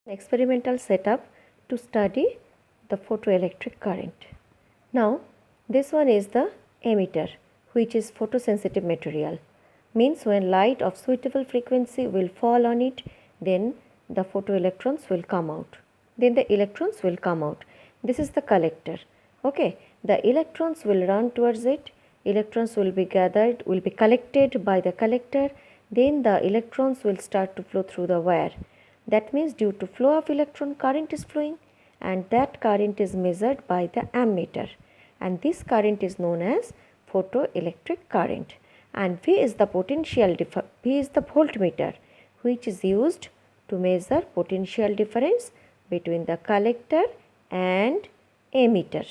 Experimental setup to study the photoelectric current. Now this one is the emitter, which is photosensitive material, means when light of suitable frequency will fall on it, then the photoelectrons will come out, then the electrons will come out. This is the collector. Okay, the electrons will run towards it, electrons will be gathered, will be collected by the collector, then the electrons will start to flow through the wire. That means due to flow of electron, current is flowing, and that current is measured by the ammeter, and this current is known as photoelectric current. And V is the V is the voltmeter, which is used to measure potential difference between the collector and emitter.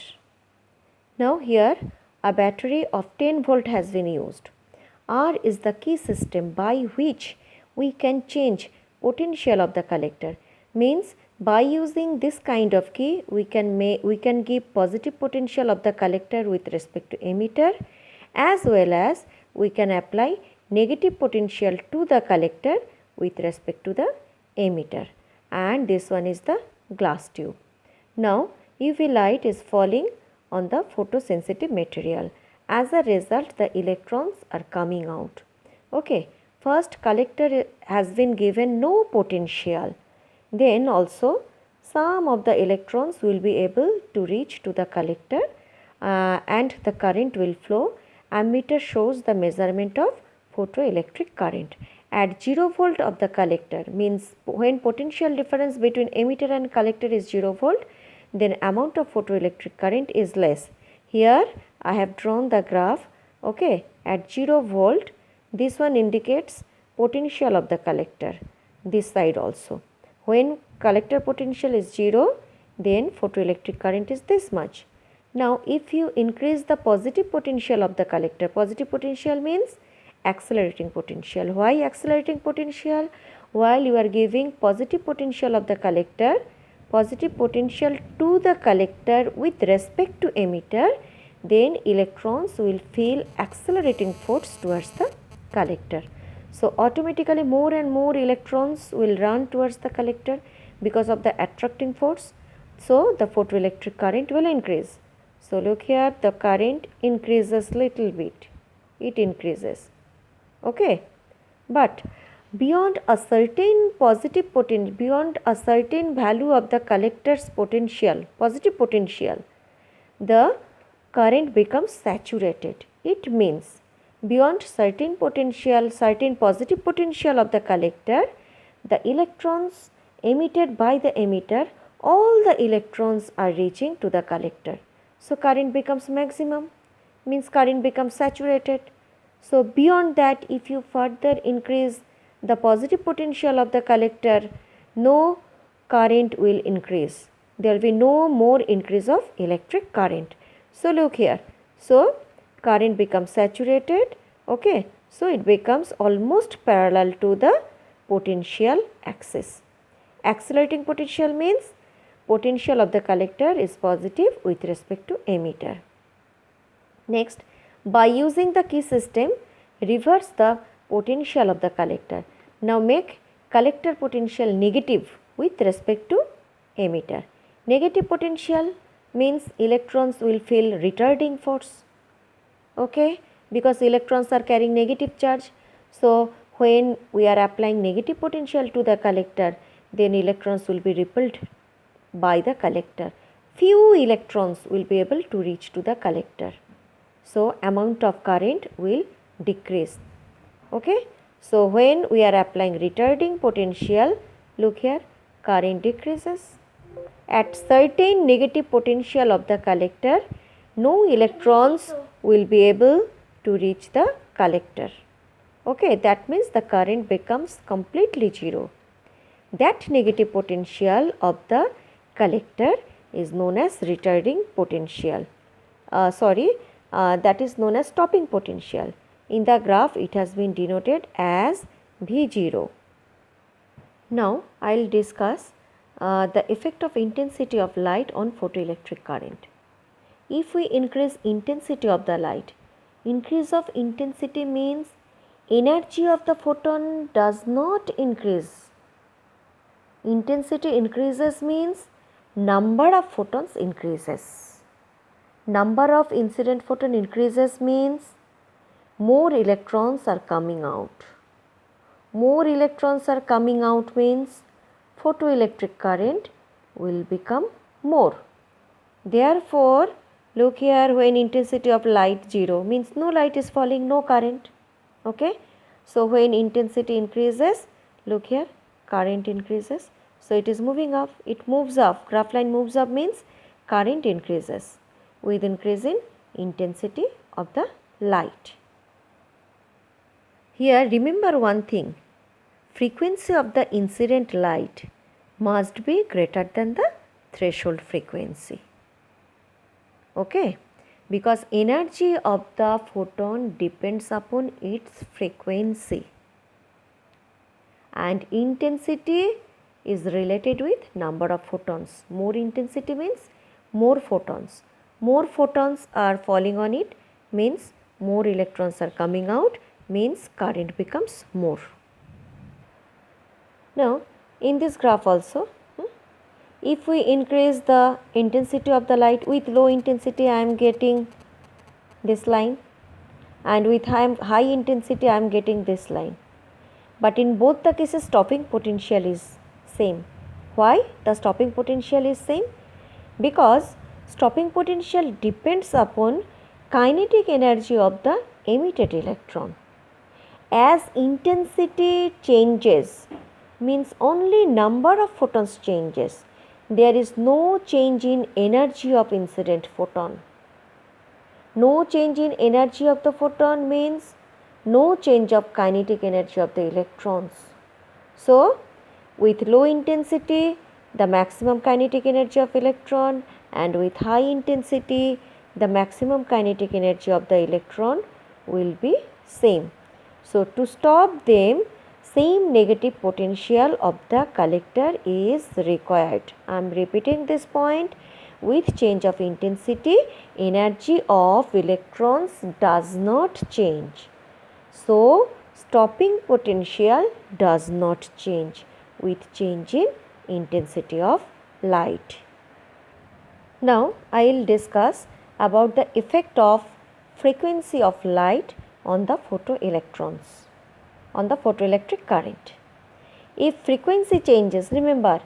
Now here a battery of 10 volt has been used. R is the key system by which we can change potential of the collector, means by using this kind of key we can give positive potential of the collector with respect to emitter, as well as we can apply negative potential to the collector with respect to the emitter, and this one is the glass tube. Now UV light is falling on the photosensitive material. As a result, the electrons are coming out. Okay, first collector has been given no potential, then also some of the electrons will be able to reach to the collector and the current will flow. Ammeter shows the measurement of photoelectric current. At 0 volt of the collector, means when potential difference between emitter and collector is 0 volt, then amount of photoelectric current is less. Here I have drawn the graph. Okay, at 0 volt, this one indicates potential of the collector, this side also. When collector potential is 0, then photoelectric current is this much. Now if you increase the positive potential of the collector, positive potential means accelerating potential. Why accelerating potential? While you are giving positive potential of the collector, positive potential to the collector with respect to emitter, then electrons will feel accelerating force towards the collector. So automatically more and more electrons will run towards the collector because of the attracting force. So the photoelectric current will increase. So look here, the current increases little bit. It increases. Okay, but beyond a certain beyond a certain value of the collector's potential, positive potential, the current becomes saturated. It means beyond certain potential, certain positive potential of the collector, the electrons emitted by the emitter, all the electrons are reaching to the collector. So current becomes maximum, means current becomes saturated. So beyond that, if you further increase the positive potential of the collector, no current will increase. There will be no more increase of electric current. So look here. So current becomes saturated. Okay. So it becomes almost parallel to the potential axis. Accelerating potential means potential of the collector is positive with respect to emitter. Next, by using the key system, reverse the potential of the collector. Now make collector potential negative with respect to emitter. Negative potential means electrons will feel retarding force. Okay, because electrons are carrying negative charge. So when we are applying negative potential to the collector, then electrons will be repelled by the collector. Few electrons will be able to reach to the collector. So amount of current will decrease. Okay. So when we are applying retarding potential, look here, current decreases. At certain negative potential of the collector, no electrons will be able to reach the collector. Okay, that means the current becomes completely zero. That negative potential of the collector is known as retarding potential. That is known as stopping potential. In the graph, it has been denoted as V0. Now, I will discuss the effect of intensity of light on photoelectric current. If we increase intensity of the light, increase of intensity means energy of the photon does not increase. Intensity increases means number of photons increases. Number of incident photon increases means more electrons are coming out. More electrons are coming out means photoelectric current will become more. Therefore, look here, when intensity of light 0 means no light is falling, no current. Okay. So, when intensity increases, look here, current increases. So, it is moving up, it moves up, graph line moves up means current increases with increase in intensity of the light. Here remember one thing, frequency of the incident light must be greater than the threshold frequency. Okay, because energy of the photon depends upon its frequency and intensity is related with number of photons. More intensity means more photons. More photons are falling on it means more electrons are coming out means current becomes more. Now in this graph also, if we increase the intensity of the light, with low intensity I am getting this line and with high intensity I am getting this line. But in both the cases stopping potential is same. Why the stopping potential is same? Because stopping potential depends upon kinetic energy of the emitted electron. As intensity changes means only number of photons changes. There is no change in energy of incident photon. No change in energy of the photon means no change of kinetic energy of the electrons. So, with low intensity the maximum kinetic energy of electron and with high intensity the maximum kinetic energy of the electron will be same. So, to stop them same negative potential of the collector is required. I am repeating this point, with change of intensity energy of electrons does not change. So, stopping potential does not change with change in intensity of light. Now, I will discuss about the effect of frequency of light on the photoelectrons, on the photoelectric current. If frequency changes, remember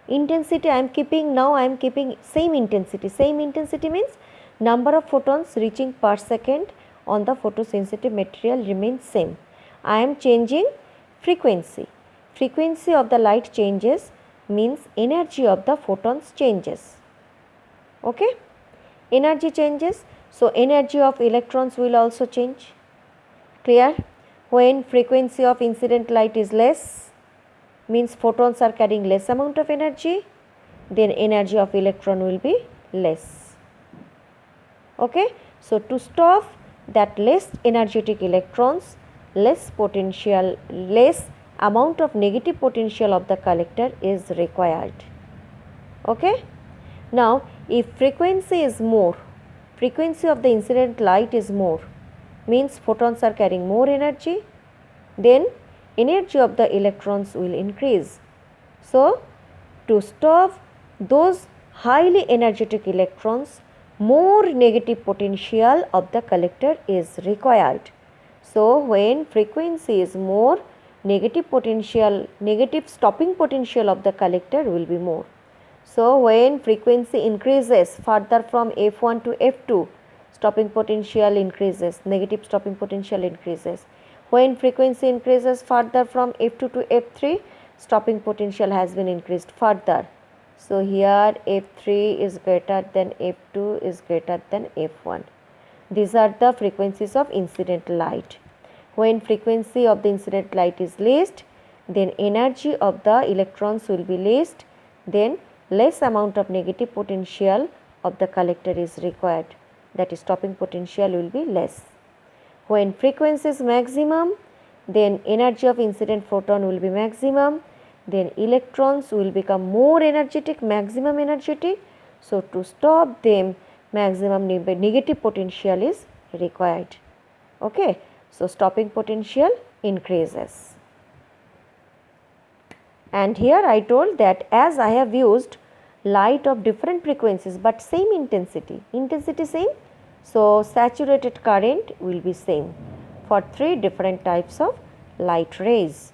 intensity I am keeping, now I am keeping same intensity means number of photons reaching per second on the photosensitive material remains same. I am changing frequency. Frequency of the light changes means energy of the photons changes. Okay, energy changes, so energy of electrons will also change. Clear? When frequency of incident light is less means photons are carrying less amount of energy, then energy of electron will be less. Okay, so to stop that less energetic electrons, less potential, less amount of negative potential of the collector is required. Okay. Now if frequency is more, frequency of the incident light is more means photons are carrying more energy, then energy of the electrons will increase. So to stop those highly energetic electrons, more negative potential of the collector is required. So when frequency is more, negative potential, negative stopping potential of the collector will be more. So when frequency increases further from F1 to F2, stopping potential increases, negative stopping potential increases. When frequency increases further from F2 to F3, stopping potential has been increased further. So here F3 is greater than F2 is greater than F1. These are the frequencies of incident light. When frequency of the incident light is least, then energy of the electrons will be least, then less amount of negative potential of the collector is required, that is stopping potential will be less. When frequency is maximum, then energy of incident photon will be maximum, then electrons will become more energetic, maximum energetic. So to stop them, maximum negative potential is required. Okay, so stopping potential increases. And here I told that as I have used light of different frequencies but same intensity same, so saturated current will be same for 3 different types of light rays.